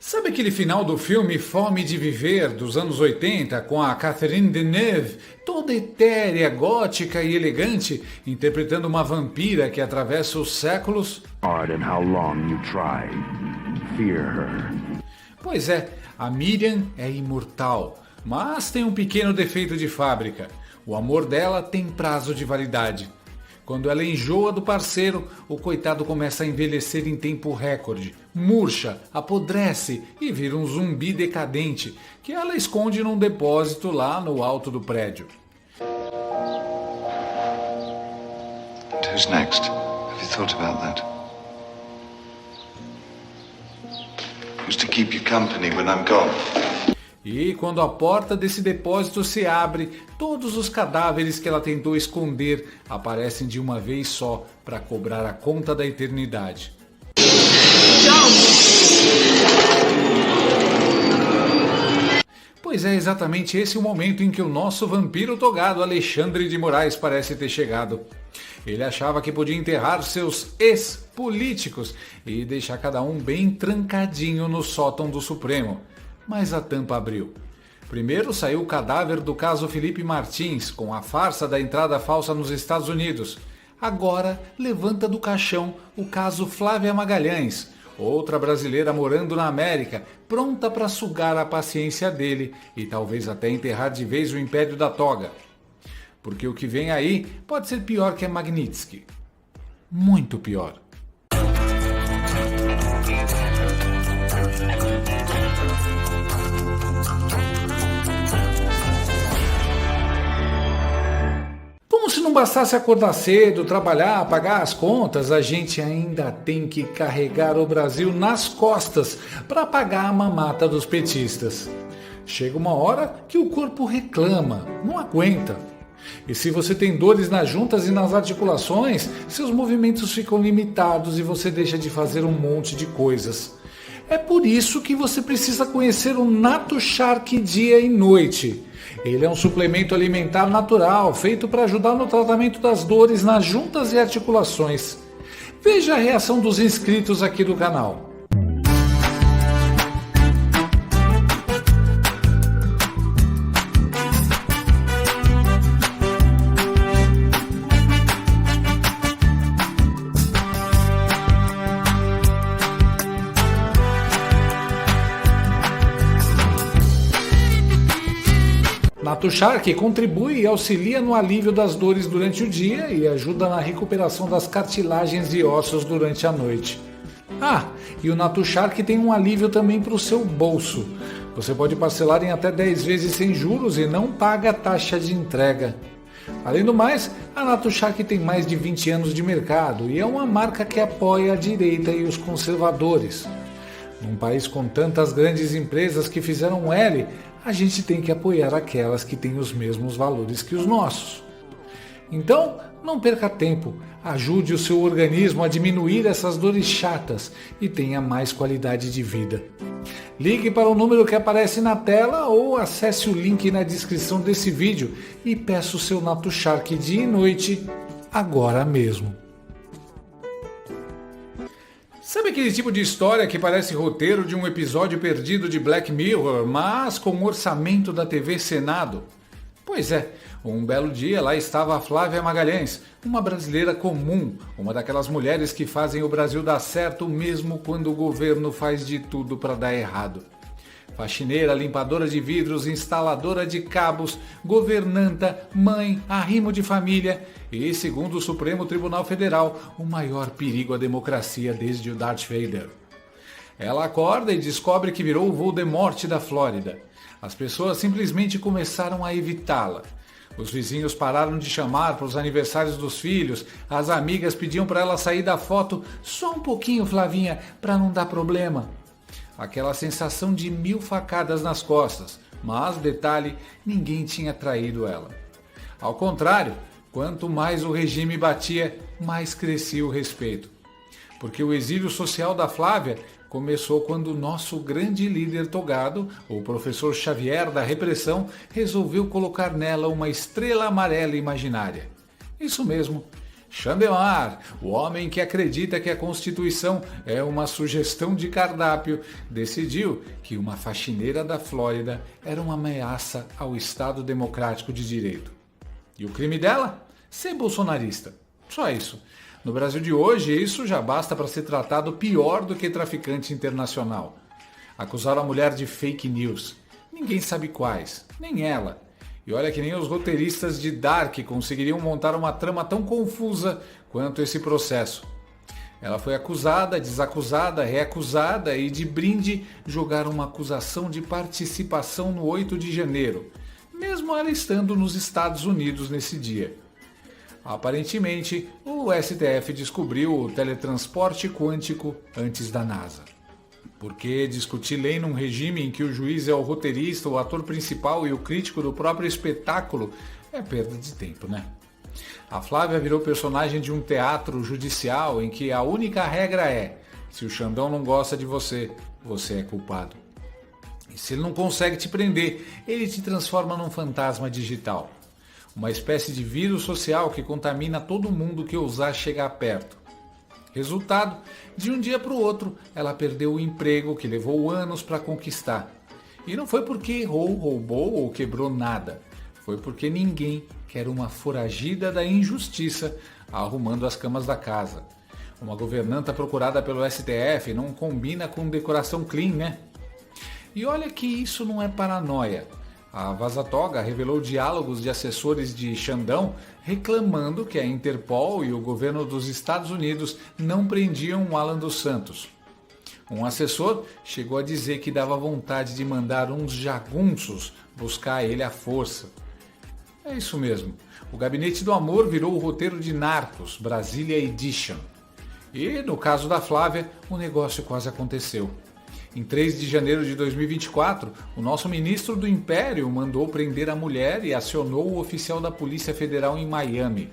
Sabe aquele final do filme Fome de Viver, dos anos 80, com a Catherine Deneuve, toda etérea, gótica e elegante, interpretando uma vampira que atravessa os séculos? Pois é, a Miriam é imortal, mas tem um pequeno defeito de fábrica. O amor dela tem prazo de validade. Quando ela enjoa do parceiro, o coitado começa a envelhecer em tempo recorde, murcha, apodrece e vira um zumbi decadente que ela esconde num depósito lá no alto do prédio. Who's next? Have you thought about that? Who's to keep you company when I'm gone? E quando a porta desse depósito se abre, todos os cadáveres que ela tentou esconder aparecem de uma vez só para cobrar a conta da eternidade. Pois é exatamente esse o momento em que o nosso vampiro togado Alexandre de Moraes parece ter chegado. Ele achava que podia enterrar seus ex-políticos e deixar cada um bem trancadinho no sótão do Supremo. Mas a tampa abriu. Primeiro saiu o cadáver do caso Felipe Martins, com a farsa da entrada falsa nos Estados Unidos. Agora levanta do caixão o caso Flávia Magalhães, outra brasileira morando na América, pronta para sugar a paciência dele e talvez até enterrar de vez o império da toga. Porque o que vem aí pode ser pior que a Magnitsky. Muito pior. Como se não bastasse acordar cedo, trabalhar, pagar as contas, a gente ainda tem que carregar o Brasil nas costas para pagar a mamata dos petistas. Chega uma hora que o corpo reclama, não aguenta. E se você tem dores nas juntas e nas articulações, seus movimentos ficam limitados e você deixa de fazer um monte de coisas. É por isso que você precisa conhecer o Nato Shark dia e noite. Ele é um suplemento alimentar natural, feito para ajudar no tratamento das dores nas juntas e articulações. Veja a reação dos inscritos aqui do canal. Nato Shark contribui e auxilia no alívio das dores durante o dia e ajuda na recuperação das cartilagens e ossos durante a noite. E o Nato Shark tem um alívio também para o seu bolso. Você pode parcelar em até 10 vezes sem juros e não paga taxa de entrega. Além do mais, a Nato Shark tem mais de 20 anos de mercado e é uma marca que apoia a direita e os conservadores. Num país com tantas grandes empresas que fizeram L, a gente tem que apoiar aquelas que têm os mesmos valores que os nossos. Então, não perca tempo, ajude o seu organismo a diminuir essas dores chatas e tenha mais qualidade de vida. Ligue para o número que aparece na tela ou acesse o link na descrição desse vídeo e peça o seu Nato Shark dia e noite, agora mesmo. Sabe aquele tipo de história que parece roteiro de um episódio perdido de Black Mirror, mas com o orçamento da TV Senado? Pois é, um belo dia lá estava a Flávia Magalhães, uma brasileira comum, uma daquelas mulheres que fazem o Brasil dar certo mesmo quando o governo faz de tudo para dar errado. Faxineira, limpadora de vidros, instaladora de cabos, governanta, mãe, arrimo de família e, segundo o Supremo Tribunal Federal, o maior perigo à democracia desde o Darth Vader. Ela acorda e descobre que virou o Voldemort da Flórida. As pessoas simplesmente começaram a evitá-la. Os vizinhos pararam de chamar para os aniversários dos filhos, as amigas pediam para ela sair da foto só um pouquinho, Flavinha, para não dar problema. Aquela sensação de 1000 facadas nas costas, mas, detalhe, ninguém tinha traído ela. Ao contrário, quanto mais o regime batia, mais crescia o respeito. Porque o exílio social da Flávia começou quando o nosso grande líder togado, o professor Xavier da repressão, resolveu colocar nela uma estrela amarela imaginária. Isso mesmo, Xandemar, o homem que acredita que a Constituição é uma sugestão de cardápio, decidiu que uma faxineira da Flórida era uma ameaça ao Estado Democrático de Direito. E o crime dela? Ser bolsonarista. Só isso. No Brasil de hoje, isso já basta para ser tratado pior do que traficante internacional. Acusaram a mulher de fake news. Ninguém sabe quais, nem ela. E olha que nem os roteiristas de Dark conseguiriam montar uma trama tão confusa quanto esse processo. Ela foi acusada, desacusada, reacusada e de brinde jogaram uma acusação de participação no 8 de janeiro, mesmo ela estando nos Estados Unidos nesse dia. Aparentemente, o STF descobriu o teletransporte quântico antes da NASA. Porque discutir lei num regime em que o juiz é o roteirista, o ator principal e o crítico do próprio espetáculo é perda de tempo, né? A Flávia virou personagem de um teatro judicial em que a única regra é: se o Xandão não gosta de você, você é culpado. E se ele não consegue te prender, ele te transforma num fantasma digital. Uma espécie de vírus social que contamina todo mundo que ousar chegar perto. Resultado, de um dia para o outro, ela perdeu o emprego que levou anos para conquistar. E não foi porque errou, roubou ou quebrou nada. Foi porque ninguém quer uma foragida da injustiça arrumando as camas da casa. Uma governanta procurada pelo STF não combina com decoração clean, né? E olha que isso não é paranoia. A Vaza Toga revelou diálogos de assessores de Xandão reclamando que a Interpol e o governo dos Estados Unidos não prendiam o Alan dos Santos. Um assessor chegou a dizer que dava vontade de mandar uns jagunços buscar ele à força. É isso mesmo. O Gabinete do Amor virou o roteiro de Narcos, Brasília Edition. E, no caso da Flávia, o negócio quase aconteceu. Em 3 de janeiro de 2024, o nosso ministro do Império mandou prender a mulher e acionou o oficial da Polícia Federal em Miami.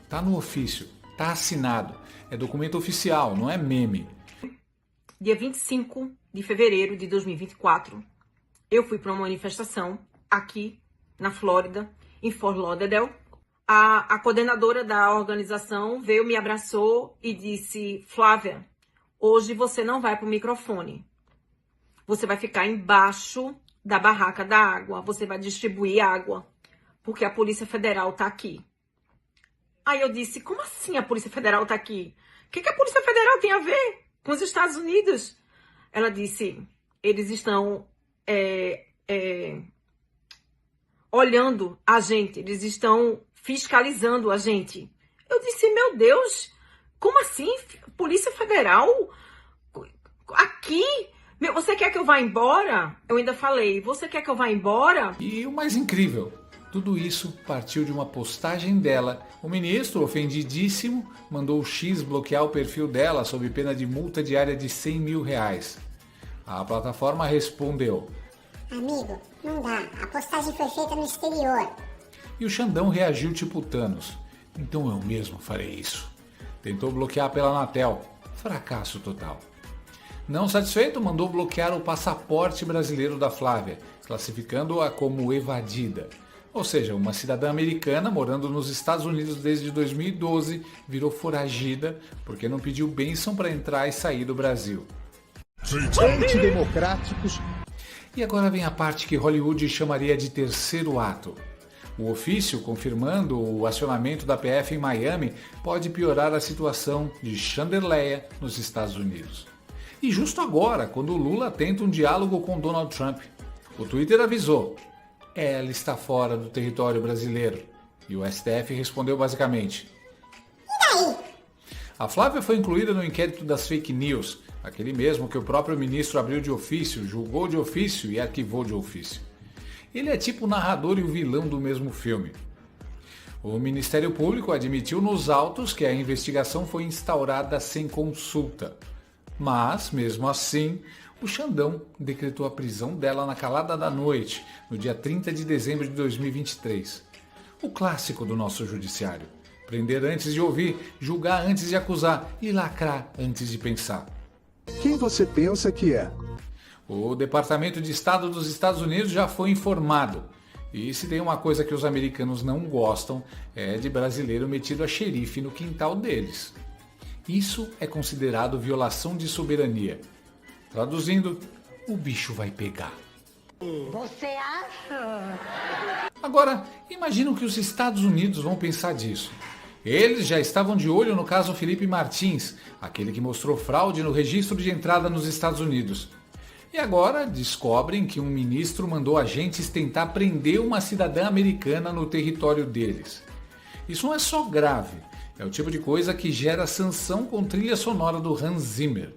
Tá no ofício, tá assinado. É documento oficial, não é meme. Dia 25 de fevereiro de 2024, eu fui para uma manifestação aqui na Flórida, em Fort Lauderdale. A coordenadora da organização veio, me abraçou e disse: Flávia, hoje você não vai para o microfone. Você vai ficar embaixo da barraca da água. Você vai distribuir água, porque a Polícia Federal está aqui. Aí eu disse: como assim a Polícia Federal está aqui? O que a Polícia Federal tem a ver com os Estados Unidos? Ela disse: eles estão olhando a gente, eles estão fiscalizando a gente. Eu disse: meu Deus, como assim? Polícia Federal? Aqui? Você quer que eu vá embora? Eu ainda falei: você quer que eu vá embora? E o mais incrível, tudo isso partiu de uma postagem dela. O ministro, ofendidíssimo, mandou o X bloquear o perfil dela sob pena de multa diária de R$100 mil. A plataforma respondeu: amigo, não dá. A postagem foi feita no exterior. E o Xandão reagiu tipo Thanos: então eu mesmo farei isso. Tentou bloquear pela Anatel. Fracasso total. Não satisfeito, mandou bloquear o passaporte brasileiro da Flávia, classificando-a como evadida. Ou seja, uma cidadã americana morando nos Estados Unidos desde 2012 virou foragida porque não pediu bênção para entrar e sair do Brasil. Antidemocráticos. E agora vem a parte que Hollywood chamaria de terceiro ato. O ofício, confirmando o acionamento da PF em Miami, pode piorar a situação de Chanderleia nos Estados Unidos. E justo agora, quando o Lula tenta um diálogo com Donald Trump, o Twitter avisou: ela está fora do território brasileiro. E o STF respondeu basicamente: e daí? A Flávia foi incluída no inquérito das fake news, aquele mesmo que o próprio ministro abriu de ofício, julgou de ofício e arquivou de ofício. Ele é tipo o narrador e o vilão do mesmo filme. O Ministério Público admitiu nos autos que a investigação foi instaurada sem consulta. Mas, mesmo assim, o Xandão decretou a prisão dela na calada da noite, no dia 30 de dezembro de 2023. O clássico do nosso judiciário: prender antes de ouvir, julgar antes de acusar e lacrar antes de pensar. Quem você pensa que é? O Departamento de Estado dos Estados Unidos já foi informado. E se tem uma coisa que os americanos não gostam, é de brasileiro metido a xerife no quintal deles. Isso é considerado violação de soberania. Traduzindo, o bicho vai pegar. Você acha? Agora, imagina o que os Estados Unidos vão pensar disso. Eles já estavam de olho no caso Felipe Martins, aquele que mostrou fraude no registro de entrada nos Estados Unidos. E agora descobrem que um ministro mandou agentes tentar prender uma cidadã americana no território deles. Isso não é só grave, é o tipo de coisa que gera sanção com trilha sonora do Hans Zimmer.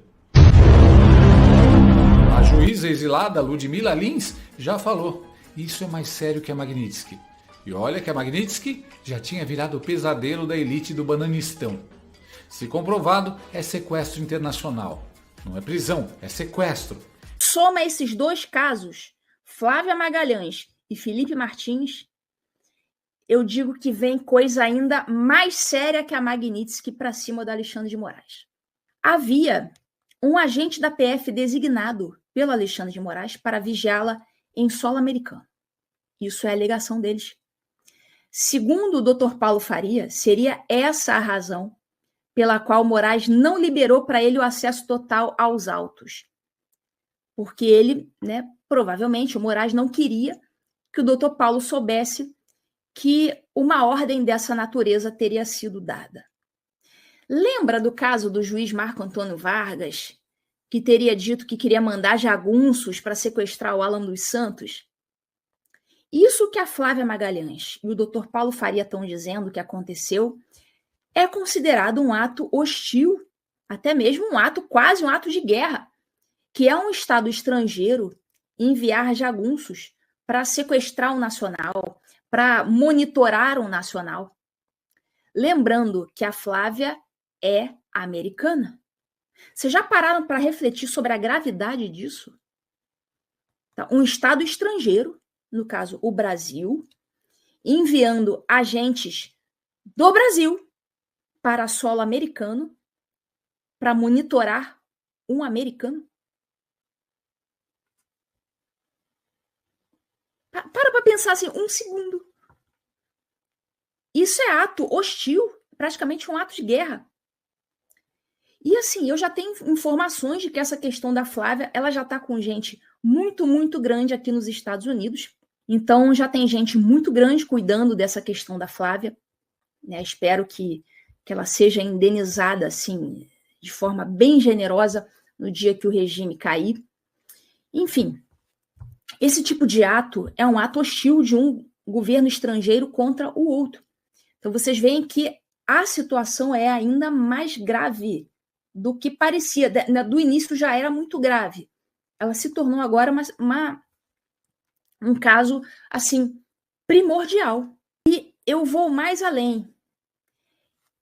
A juíza exilada Ludmila Lins já falou, isso é mais sério que a Magnitsky. E olha que a Magnitsky já tinha virado o pesadelo da elite do Bananistão. Se comprovado, é sequestro internacional. Não é prisão, é sequestro. Soma esses dois casos, Flávia Magalhães e Felipe Martins, eu digo que vem coisa ainda mais séria que a Magnitsky para cima do Alexandre de Moraes. Havia um agente da PF designado pelo Alexandre de Moraes para vigiá-la em solo americano. Isso é a alegação deles. Segundo o Dr. Paulo Faria, seria essa a razão pela qual Moraes não liberou para ele o acesso total aos autos. Porque ele, provavelmente, o Moraes não queria que o Dr. Paulo soubesse que uma ordem dessa natureza teria sido dada. Lembra do caso do juiz Marco Antônio Vargas, que teria dito que queria mandar jagunços para sequestrar o Alan dos Santos? Isso que a Flávia Magalhães e o Dr. Paulo Faria estão dizendo que aconteceu é considerado um ato hostil, até mesmo quase um ato de guerra, que é um Estado estrangeiro enviar jagunços para sequestrar um nacional, para monitorar um nacional. Lembrando que a Flávia é americana. Vocês já pararam para refletir sobre a gravidade disso? Tá? Um Estado estrangeiro, no caso o Brasil, enviando agentes do Brasil para solo americano para monitorar um americano. Para pensar assim, um segundo. Isso é ato hostil, praticamente um ato de guerra. E assim, eu já tenho informações de que essa questão da Flávia, ela já está com gente muito, muito grande aqui nos Estados Unidos. Então, já tem gente muito grande cuidando dessa questão da Flávia. Espero que ela seja indenizada, assim, de forma bem generosa no dia que o regime cair. Enfim, esse tipo de ato é um ato hostil de um governo estrangeiro contra o outro. Então, vocês veem que a situação é ainda mais grave do que parecia. Do início já era muito grave. Ela se tornou agora um caso, assim, primordial. E eu vou mais além.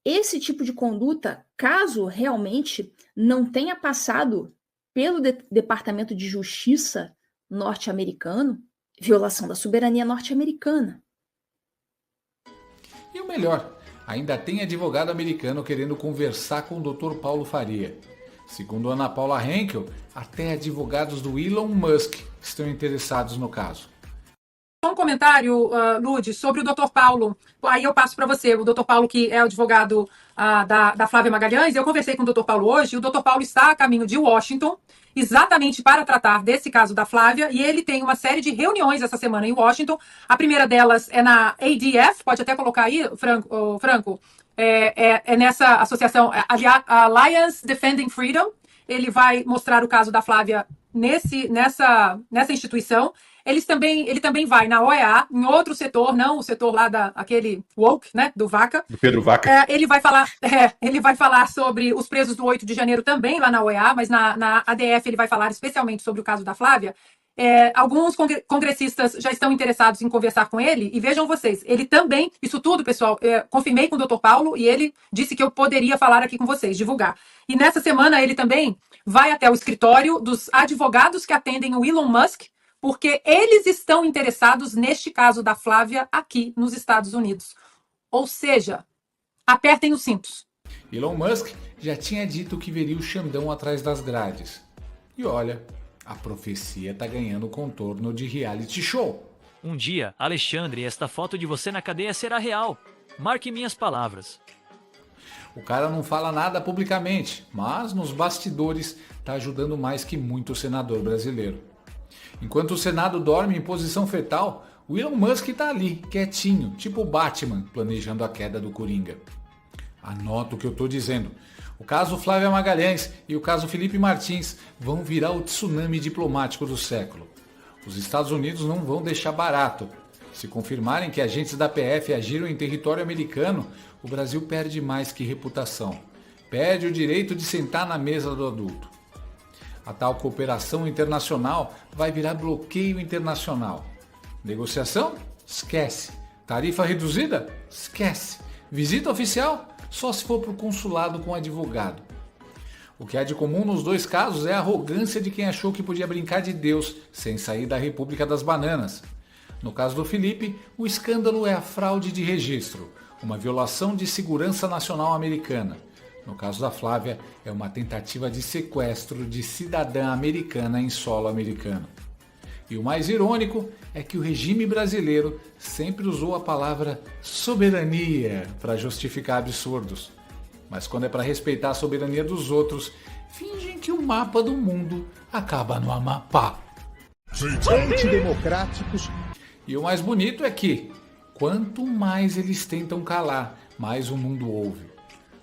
Esse tipo de conduta, caso realmente não tenha passado pelo Departamento de Justiça norte-americano, violação da soberania norte-americana. E o melhor, ainda tem advogado americano querendo conversar com o Dr. Paulo Faria. Segundo Ana Paula Henkel, até advogados do Elon Musk estão interessados no caso. Um comentário, Lud, sobre o Dr. Paulo. Aí eu passo para você, o Dr. Paulo, que é o advogado da Flávia Magalhães. Eu conversei com o Dr. Paulo hoje, e o Dr. Paulo está a caminho de Washington, exatamente para tratar desse caso da Flávia, e ele tem uma série de reuniões essa semana em Washington. A primeira delas é na ADF, pode até colocar aí, Franco, é nessa associação, Alliance Defending Freedom. Ele vai mostrar o caso da Flávia nessa instituição. Ele também vai na OEA, em outro setor, não o setor lá aquele woke, do Vaca. Do Pedro Vaca. Ele vai falar sobre os presos do 8 de janeiro também lá na OEA, mas na ADF ele vai falar especialmente sobre o caso da Flávia. Alguns congressistas já estão interessados em conversar com ele, e vejam vocês, ele também, isso tudo, pessoal, confirmei com o Dr. Paulo, e ele disse que eu poderia falar aqui com vocês, divulgar. E nessa semana ele também vai até o escritório dos advogados que atendem o Elon Musk, porque eles estão interessados neste caso da Flávia aqui nos Estados Unidos. Ou seja, apertem os cintos. Elon Musk já tinha dito que veria o Xandão atrás das grades. E olha, a profecia está ganhando contorno de reality show. Um dia, Alexandre, esta foto de você na cadeia será real. Marque minhas palavras. O cara não fala nada publicamente, mas nos bastidores está ajudando mais que muito senador brasileiro. Enquanto o Senado dorme em posição fetal, o Elon Musk está ali, quietinho, tipo o Batman, planejando a queda do Coringa. Anota o que eu estou dizendo. O caso Flávia Magalhães e o caso Felipe Martins vão virar o tsunami diplomático do século. Os Estados Unidos não vão deixar barato. Se confirmarem que agentes da PF agiram em território americano, o Brasil perde mais que reputação. Perde o direito de sentar na mesa do adulto. A tal cooperação internacional vai virar bloqueio internacional. Negociação? Esquece. Tarifa reduzida? Esquece. Visita oficial? Só se for para o consulado com advogado. O que há de comum nos dois casos é a arrogância de quem achou que podia brincar de Deus sem sair da República das Bananas. No caso do Felipe, o escândalo é a fraude de registro, uma violação de segurança nacional americana. No caso da Flávia, é uma tentativa de sequestro de cidadã americana em solo americano. E o mais irônico é que o regime brasileiro sempre usou a palavra soberania para justificar absurdos. Mas quando é para respeitar a soberania dos outros, fingem que o mapa do mundo acaba no Amapá. Antidemocráticos. E o mais bonito é que, quanto mais eles tentam calar, mais o mundo ouve.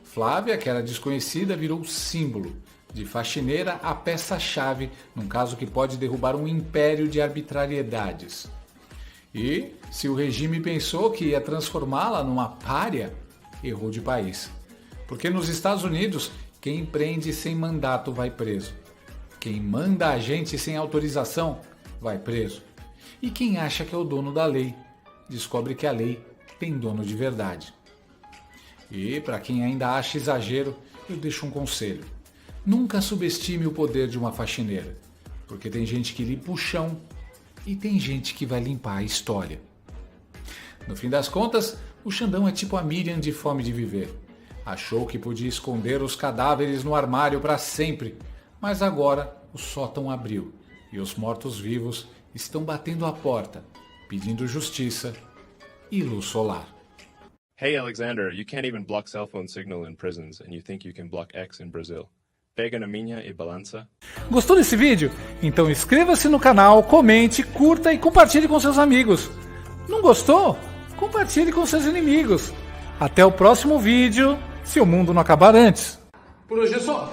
Flávia, que era desconhecida, virou símbolo. De faxineira a peça-chave, num caso que pode derrubar um império de arbitrariedades. E, se o regime pensou que ia transformá-la numa pária, errou de país. Porque nos Estados Unidos, quem prende sem mandato vai preso. Quem manda a gente sem autorização vai preso. E quem acha que é o dono da lei, descobre que a lei tem dono de verdade. E, para quem ainda acha exagero, eu deixo um conselho. Nunca subestime o poder de uma faxineira, porque tem gente que limpa o chão e tem gente que vai limpar a história. No fim das contas, o Xandão é tipo a Miriam de Fome de Viver. Achou que podia esconder os cadáveres no armário para sempre, mas agora o sótão abriu e os mortos-vivos estão batendo a porta, pedindo justiça e luz solar. Hey Alexander, you can't even block cell phone signal in prisons and you think you can block X in Brazil. Pega na minha e balança. Gostou desse vídeo? Então inscreva-se no canal, comente, curta e compartilhe com seus amigos. Não gostou? Compartilhe com seus inimigos. Até o próximo vídeo, se o mundo não acabar antes. Por hoje é só.